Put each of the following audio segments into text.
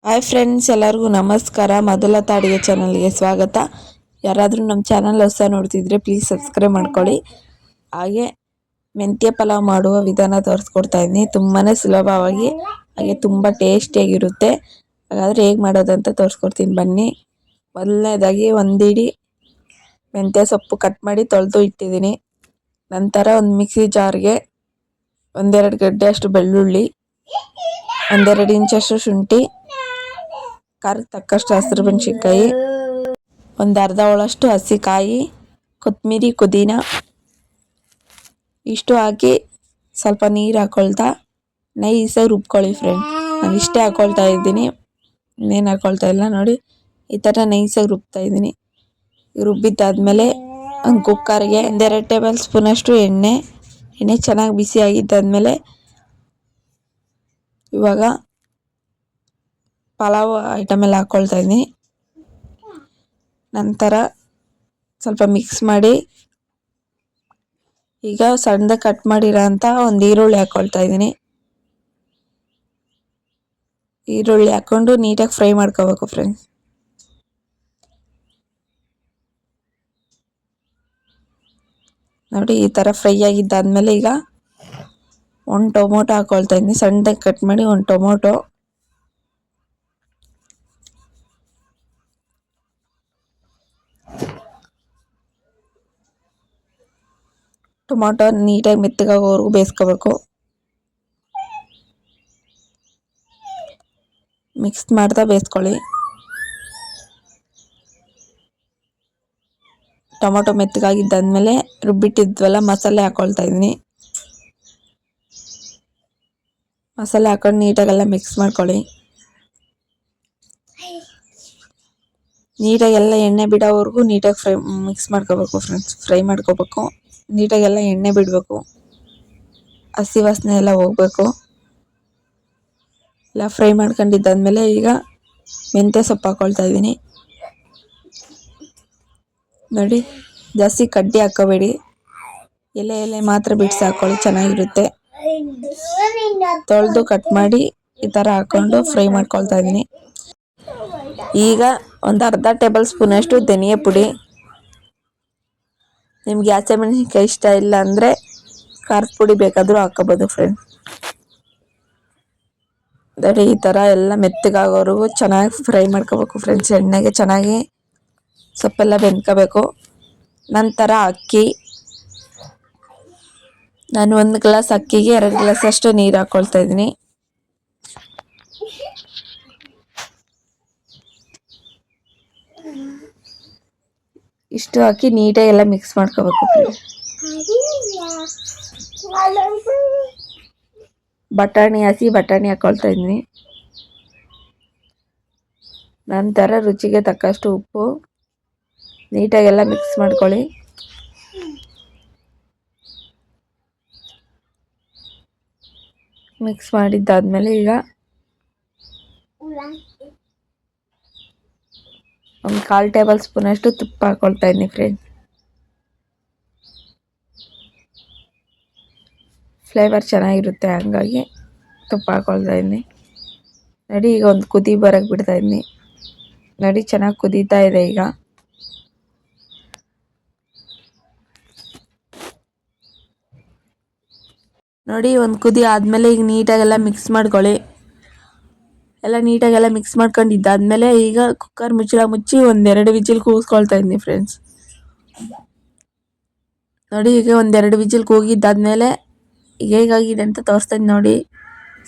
Hi friends, ಎಲ್ಲರಿಗೂ ನಮಸ್ಕಾರ. ಮಧುಲತಾ ಅಡುಗೆ ಚಾನಲ್ಗೆ ಸ್ವಾಗತ. ಯಾರಾದರೂ ನಮ್ಮ ಚಾನಲ್ ಹೊಸ ನೋಡ್ತಿದ್ರೆ ಪ್ಲೀಸ್ ಸಬ್ಸ್ಕ್ರೈಬ್ ಮಾಡ್ಕೊಳ್ಳಿ. ಹಾಗೆ ಮೆಂತ್ಯ ಪಲಾವ್ ಮಾಡುವ ವಿಧಾನ ತೋರಿಸ್ಕೊಡ್ತಾ ಇದ್ದೀನಿ. ತುಂಬಾ ಸುಲಭವಾಗಿ ಹಾಗೆ ತುಂಬ ಟೇಸ್ಟಿಯಾಗಿರುತ್ತೆ. ಹಾಗಾದರೆ ಹೇಗೆ ಮಾಡೋದಂತ ತೋರಿಸ್ಕೊಡ್ತೀನಿ ಬನ್ನಿ. ಮೊದಲನೇದಾಗಿ ಒಂದಿಡಿ ಮೆಂತ್ಯ ಸೊಪ್ಪು ಕಟ್ ಮಾಡಿ ತೊಳೆದು ಇಟ್ಟಿದ್ದೀನಿ. ನಂತರ ಒಂದು ಮಿಕ್ಸಿ ಜಾರ್ಗೆ ಒಂದೆರಡು ಗಡ್ಡೆ ಅಷ್ಟು ಬೆಳ್ಳುಳ್ಳಿ, ಒಂದೆರಡು ಇಂಚಷ್ಟು ಶುಂಠಿ, ಖಾರಕ್ಕೆ ತಕ್ಕಷ್ಟು ಹಸಿರು ಮೆಣಸಿನ್ಕಾಯಿ, ಒಂದು ಅರ್ಧ ಹೋಳಷ್ಟು ಹಸಿಕಾಯಿ, ಕೊತ್ತಂಬರಿ, ಪುದೀನ ಇಷ್ಟು ಹಾಕಿ ಸ್ವಲ್ಪ ನೀರು ಹಾಕ್ಕೊಳ್ತಾ ನೈಸಾಗಿ ರುಬ್ಕೊಳ್ಳಿ ಫ್ರೆಂಡ್ಸ್. ನಾನು ಇಷ್ಟೇ ಹಾಕ್ಕೊಳ್ತಾ ಇದ್ದೀನಿ, ಇನ್ನೇನು ಹಾಕ್ಕೊಳ್ತಾ ಇಲ್ಲ. ನೋಡಿ ಈ ಥರ ನೈಸಾಗಿ ರುಬ್ತಾ ಇದ್ದೀನಿ. ರುಬ್ಬಿದ್ದಾದಮೇಲೆ ಒಂದು ಕುಕ್ಕರ್ಗೆ ಒಂದೆರಡು ಟೇಬಲ್ ಸ್ಪೂನಷ್ಟು ಎಣ್ಣೆ ಚೆನ್ನಾಗಿ ಬಿಸಿ ಆಗಿದ್ದಾದಮೇಲೆ ಇವಾಗ ಪಲಾವ್ ಐಟಮ್ ಎಲ್ಲ ಹಾಕ್ಕೊಳ್ತಾ ಇದ್ದೀನಿ. ನಂತರ ಸ್ವಲ್ಪ ಮಿಕ್ಸ್ ಮಾಡಿ ಈಗ ಸಣ್ಣದಾಗಿ ಕಟ್ ಮಾಡಿರೋಂಥ ಒಂದು ಈರುಳ್ಳಿ ಹಾಕ್ಕೊಳ್ತಾ ಇದ್ದೀನಿ. ಈರುಳ್ಳಿ ಹಾಕ್ಕೊಂಡು ನೀಟಾಗಿ ಫ್ರೈ ಮಾಡ್ಕೋಬೇಕು ಫ್ರೆಂಡ್ಸ್. ನೋಡಿ ಈ ಥರ ಫ್ರೈ ಆಗಿದ್ದಾದಮೇಲೆ ಈಗ ಒಂದು ಟೊಮೊಟೊ ಹಾಕ್ಕೊಳ್ತಾ ಇದ್ದೀನಿ. ಸಣ್ಣದಾಗಿ ಕಟ್ ಮಾಡಿ ಒಂದು ಟೊಮೊಟೊ ನೀಟಾಗಿ ಮೆತ್ತಗಾಗೋವರೆಗೂ ಬೇಯಿಸ್ಕೋಬೇಕು. ಮಿಕ್ಸ್ ಮಾಡ್ತಾ ಬೇಯಿಸ್ಕೊಳ್ಳಿ. ಟೊಮೊಟೊ ಮೆತ್ತಗಾಗಿದ್ದಾದ್ಮೇಲೆ ರುಬ್ಬಿಟ್ಟಿದ್ವಲ್ಲ ಮಸಾಲೆ ಹಾಕ್ಕೊಳ್ತಾ ಇದ್ದೀನಿ. ಮಸಾಲೆ ಹಾಕೊಂಡು ನೀಟಾಗೆಲ್ಲ ಮಿಕ್ಸ್ ಮಾಡ್ಕೊಳ್ಳಿ. ನೀಟಾಗೆಲ್ಲ ಎಣ್ಣೆ ಬಿಡೋವರೆಗೂ ನೀಟಾಗಿ ಮಿಕ್ಸ್ ಮಾಡ್ಕೋಬೇಕು ಫ್ರೆಂಡ್ಸ್. ಫ್ರೈ ಮಾಡ್ಕೋಬೇಕು. ನೀಟಾಗೆಲ್ಲ ಎಣ್ಣೆ ಬಿಡಬೇಕು, ಹಸಿ ವಾಸನೆ ಎಲ್ಲ ಹೋಗಬೇಕು. ಎಲ್ಲ ಫ್ರೈ ಮಾಡ್ಕೊಂಡಿದ್ದಾದ್ಮೇಲೆ ಈಗ ಮೆಂತ್ಯ ಸೊಪ್ಪು ಹಾಕ್ಕೊಳ್ತಾ ಇದ್ದೀನಿ. ನೋಡಿ ಜಾಸ್ತಿ ಕಡ್ಡಿ ಹಾಕ್ಕೋಬೇಡಿ, ಎಲೆ ಮಾತ್ರ ಬಿಡಿಸಿ ಹಾಕ್ಕೊಳ್ಳಿ, ಚೆನ್ನಾಗಿರುತ್ತೆ. ತೊಳೆದು ಕಟ್ ಮಾಡಿ ಈ ಥರ ಹಾಕ್ಕೊಂಡು ಫ್ರೈ ಮಾಡ್ಕೊಳ್ತಾ ಇದ್ದೀನಿ. ಈಗ ಒಂದು ಅರ್ಧ ಟೇಬಲ್ ಸ್ಪೂನಷ್ಟು ಧನಿಯಾ ಪುಡಿ, ನಿಮ್ಗೆ ಹಸಿಮೆಣಸಿನ್ಕಾಯಿ ಇಷ್ಟ ಇಲ್ಲ ಅಂದರೆ ಖಾರದ ಪುಡಿ ಬೇಕಾದರೂ ಹಾಕ್ಕೋಬೋದು ಫ್ರೆಂಡ್ಸ್. ನೋಡಿ ಈ ಥರ ಎಲ್ಲ ಮೆತ್ತಗಾಗೋವರೆಗೂ ಚೆನ್ನಾಗಿ ಫ್ರೈ ಮಾಡ್ಕೋಬೇಕು ಫ್ರೆಂಡ್ಸ್. ಎಣ್ಣೆಗೆ ಚೆನ್ನಾಗಿ ಸೊಪ್ಪೆಲ್ಲ ಬೆಂದ್ಕೋಬೇಕು. ನಂತರ ಅಕ್ಕಿ, ನಾನು 1 ಗ್ಲಾಸ್ ಅಕ್ಕಿಗೆ 2 ಗ್ಲಾಸ್ ಅಷ್ಟು ನೀರು ಹಾಕ್ಕೊಳ್ತಾ ಇದ್ದೀನಿ. ಇಷ್ಟು ಹಾಕಿ ನೀಟಾಗಿ ಎಲ್ಲ ಮಿಕ್ಸ್ ಮಾಡ್ಕೋಬೇಕು. ಹಸಿ ಬಟಾಣಿ ಹಾಕ್ಕೊಳ್ತಾ ಇದ್ದೀನಿ. ನಂತರ ರುಚಿಗೆ ತಕ್ಕಷ್ಟು ಉಪ್ಪು, ನೀಟಾಗೆಲ್ಲ ಮಿಕ್ಸ್ ಮಾಡ್ಕೊಳ್ಳಿ. ಮಿಕ್ಸ್ ಮಾಡಿದ್ದಾದ್ಮೇಲೆ ಈಗ ಒಂದು 1/4 ಟೇಬಲ್ ಸ್ಪೂನಷ್ಟು ತುಪ್ಪ ಹಾಕ್ಕೊಳ್ತಾ ಇದ್ದೀನಿ ಫ್ರೆಂಡ್ಸ್. ಫ್ಲೇವರ್ ಚೆನ್ನಾಗಿರುತ್ತೆ, ಹಾಗಾಗಿ ತುಪ್ಪ ಹಾಕ್ಕೊಳ್ತಾ ಇದ್ದೀನಿ. ನೋಡಿ ಈಗ ಒಂದು ಕುದಿ ಬರೋಕ್ಕೆ ಬಿಡ್ತಾ ಇದ್ದೀನಿ. ನೋಡಿ ಚೆನ್ನಾಗಿ ಕುದೀತಾ ಇದೆ. ಈಗ ನೋಡಿ ಒಂದು ಕುದಿ ಆದಮೇಲೆ ಈಗ ನೀಟಾಗೆಲ್ಲ ಮಿಕ್ಸ್ ಮಾಡ್ಕೊಳ್ಳಿ. ಎಲ್ಲ ನೀಟಾಗೆಲ್ಲ ಮಿಕ್ಸ್ ಮಾಡ್ಕೊಂಡಿದ್ದಾದ್ಮೇಲೆ ಈಗ ಕುಕ್ಕರ್ ಮುಚ್ಚಿ 1-2 ವಿಜಿಲ್ ಕೂಗಿಸ್ಕೊಳ್ತಾ ಇದ್ದೀನಿ ಫ್ರೆಂಡ್ಸ್. ನೋಡಿ ಈಗ 1-2 ವಿಜಿಲ್ ಕೂಗಿದ್ದಾದ್ಮೇಲೆ ಈಗ ಹೇಗಾಗಿದೆ ಅಂತ ತೋರಿಸ್ತಾ ಇದ್ದೀನಿ. ನೋಡಿ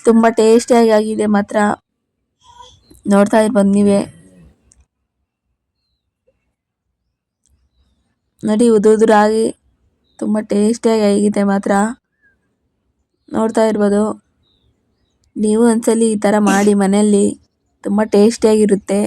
ತುಂಬ ಟೇಸ್ಟಿಯಾಗಿ ಆಗಿದೆ ಮಾತ್ರ, ನೋಡ್ತಾ ಇರ್ಬೋದು ನೀವೇ. ನೋಡಿ ಉದುರಾಗಿ ತುಂಬ ಟೇಸ್ಟಿಯಾಗಿ ಆಗಿದೆ ಮಾತ್ರ, ನೋಡ್ತಾ ಇರ್ಬೋದು. ನೀವು ಒಂದ್ಸಲಿ ಈ ಥರ ಮಾಡಿ ಮನೆಯಲ್ಲಿ, ತುಂಬ ಟೇಸ್ಟಿಯಾಗಿರುತ್ತೆ.